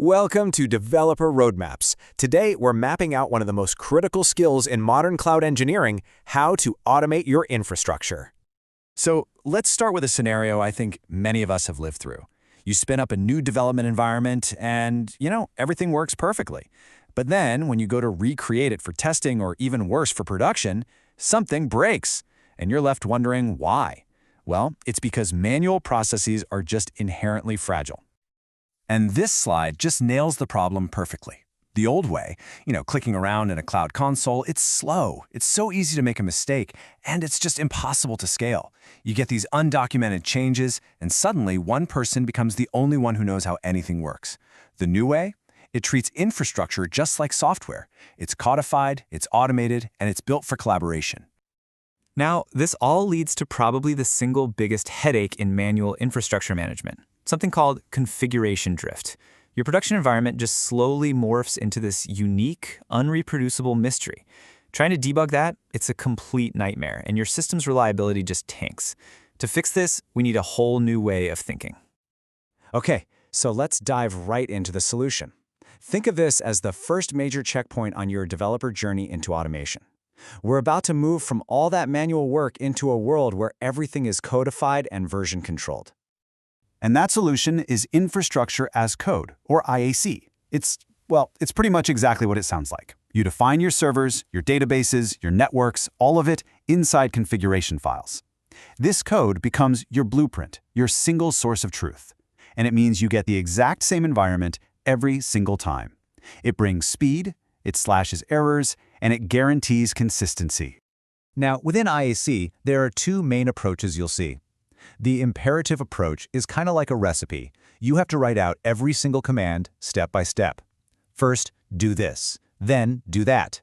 Welcome to Developer Roadmaps. Today, we're mapping out one of the most critical skills in modern cloud engineering, how to automate your infrastructure. So let's start with a scenario I think many of us have lived through. You spin up a new development environment and, everything works perfectly. But then when you go to recreate it for testing or even worse for production, something breaks, and you're left wondering why. Well, it's because manual processes are just inherently fragile. And this slide just nails the problem perfectly. The old way, clicking around in a cloud console, it's slow, it's so easy to make a mistake, and it's just impossible to scale. You get these undocumented changes, and suddenly one person becomes the only one who knows how anything works. The new way? It treats infrastructure just like software. It's codified, it's automated, and it's built for collaboration. Now, this all leads to probably the single biggest headache in manual infrastructure management, something called configuration drift. Your production environment just slowly morphs into this unique, unreproducible mystery. Trying to debug that, it's a complete nightmare, and your system's reliability just tanks. To fix this, we need a whole new way of thinking. Okay, so let's dive right into the solution. Think of this as the first major checkpoint on your developer journey into automation. We're about to move from all that manual work into a world where everything is codified and version controlled. And that solution is Infrastructure as Code, or IaC. It's pretty much exactly what it sounds like. You define your servers, your databases, your networks, all of it inside configuration files. This code becomes your blueprint, your single source of truth. And it means you get the exact same environment every single time. It brings speed, it slashes errors, and it guarantees consistency. Now, within IaC, there are two main approaches you'll see. The imperative approach is kind of like a recipe. You have to write out every single command step by step. First, do this, then do that.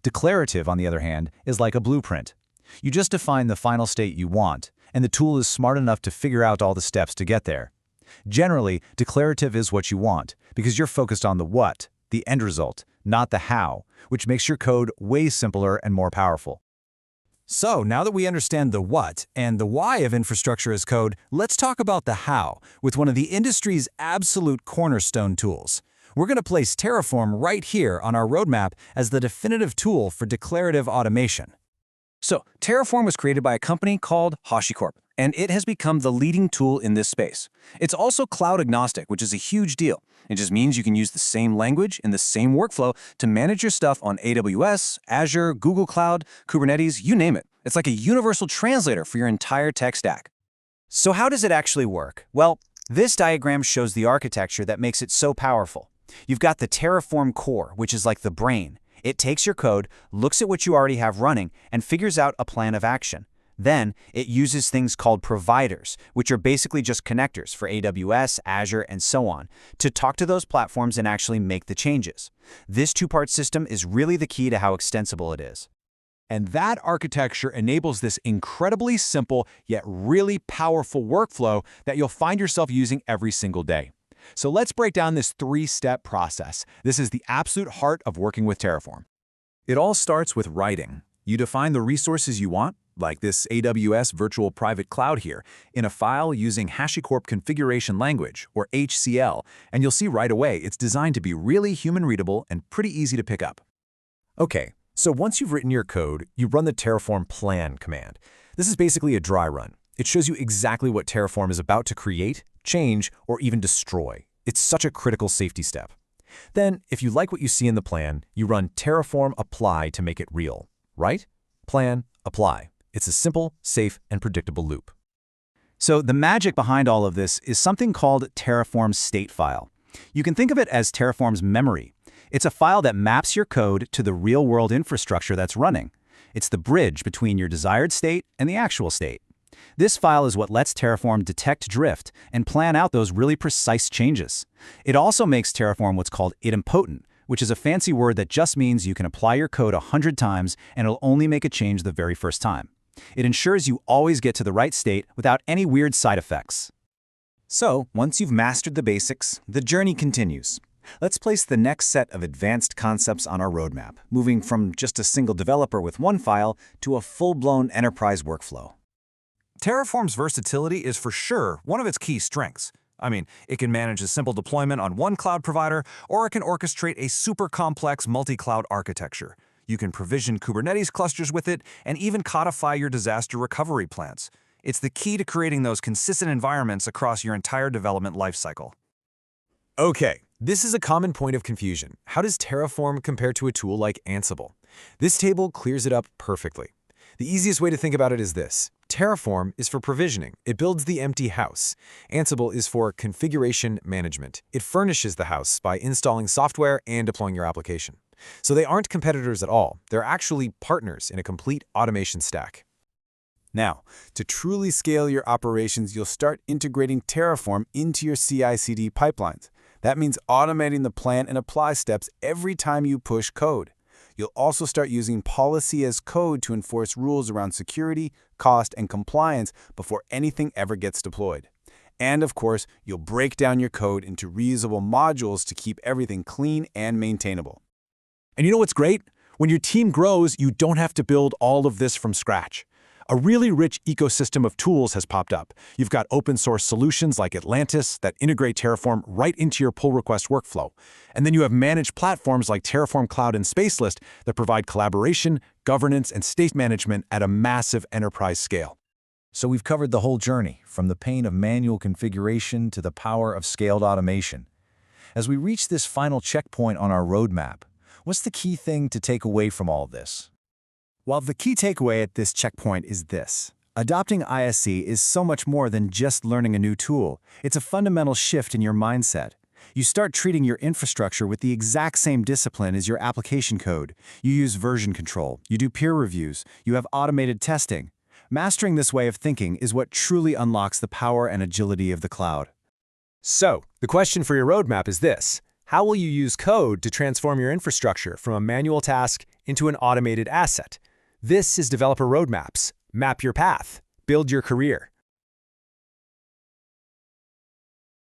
Declarative, on the other hand, is like a blueprint. You just define the final state you want, and the tool is smart enough to figure out all the steps to get there. Generally, declarative is what you want, because you're focused on the what, the end result, not the how, which makes your code way simpler and more powerful. So now that we understand the what and the why of infrastructure as code, let's talk about the how with one of the industry's absolute cornerstone tools. We're going to place Terraform right here on our roadmap as the definitive tool for declarative automation. So Terraform was created by a company called HashiCorp, and it has become the leading tool in this space. It's also cloud-agnostic, which is a huge deal. It just means you can use the same language and the same workflow to manage your stuff on AWS, Azure, Google Cloud, Kubernetes, you name it. It's like a universal translator for your entire tech stack. So how does it actually work? Well, this diagram shows the architecture that makes it so powerful. You've got the Terraform core, which is like the brain. It takes your code, looks at what you already have running, and figures out a plan of action. Then, it uses things called providers, which are basically just connectors for AWS, Azure, and so on, to talk to those platforms and actually make the changes. This two-part system is really the key to how extensible it is. And that architecture enables this incredibly simple yet really powerful workflow that you'll find yourself using every single day. So let's break down this three-step process. This is the absolute heart of working with Terraform. It all starts with writing. You define the resources you want, like this AWS Virtual Private Cloud here, in a file using HashiCorp Configuration Language, or HCL, and you'll see right away it's designed to be really human-readable and pretty easy to pick up. Okay, so once you've written your code, you run the Terraform plan command. This is basically a dry run. It shows you exactly what Terraform is about to create, change, or even destroy. It's such a critical safety step. Then, if you like what you see in the plan, you run Terraform apply to make it real. Right? Plan, apply. It's a simple, safe, and predictable loop. So the magic behind all of this is something called Terraform's state file. You can think of it as Terraform's memory. It's a file that maps your code to the real-world infrastructure that's running. It's the bridge between your desired state and the actual state. This file is what lets Terraform detect drift and plan out those really precise changes. It also makes Terraform what's called idempotent, which is a fancy word that just means you can apply your code 100 times and it'll only make a change the very first time. It ensures you always get to the right state without any weird side effects. So, once you've mastered the basics, the journey continues. Let's place the next set of advanced concepts on our roadmap, moving from just a single developer with one file to a full-blown enterprise workflow. Terraform's versatility is for sure one of its key strengths. I mean, it can manage a simple deployment on one cloud provider, or it can orchestrate a super complex multi-cloud architecture. You can provision Kubernetes clusters with it and even codify your disaster recovery plans. It's the key to creating those consistent environments across your entire development lifecycle. Okay, this is a common point of confusion. How does Terraform compare to a tool like Ansible? This table clears it up perfectly. The easiest way to think about it is this. Terraform is for provisioning. It builds the empty house. Ansible is for configuration management. It furnishes the house by installing software and deploying your application. So they aren't competitors at all. They're actually partners in a complete automation stack. Now, to truly scale your operations, you'll start integrating Terraform into your CI/CD pipelines. That means automating the plan and apply steps every time you push code. You'll also start using policy as code to enforce rules around security, cost, and compliance before anything ever gets deployed. And of course, you'll break down your code into reusable modules to keep everything clean and maintainable. And you know what's great? When your team grows, you don't have to build all of this from scratch. A really rich ecosystem of tools has popped up. You've got open-source solutions like Atlantis that integrate Terraform right into your pull request workflow. And then you have managed platforms like Terraform Cloud and Spacelist that provide collaboration, governance, and state management at a massive enterprise scale. So we've covered the whole journey, from the pain of manual configuration to the power of scaled automation. As we reach this final checkpoint on our roadmap, what's the key thing to take away from all of this? Well, the key takeaway at this checkpoint is this. Adopting IaC is so much more than just learning a new tool. It's a fundamental shift in your mindset. You start treating your infrastructure with the exact same discipline as your application code. You use version control, you do peer reviews, you have automated testing. Mastering this way of thinking is what truly unlocks the power and agility of the cloud. So, the question for your roadmap is this. How will you use code to transform your infrastructure from a manual task into an automated asset? This is Developer Roadmaps. Map your path. Build your career.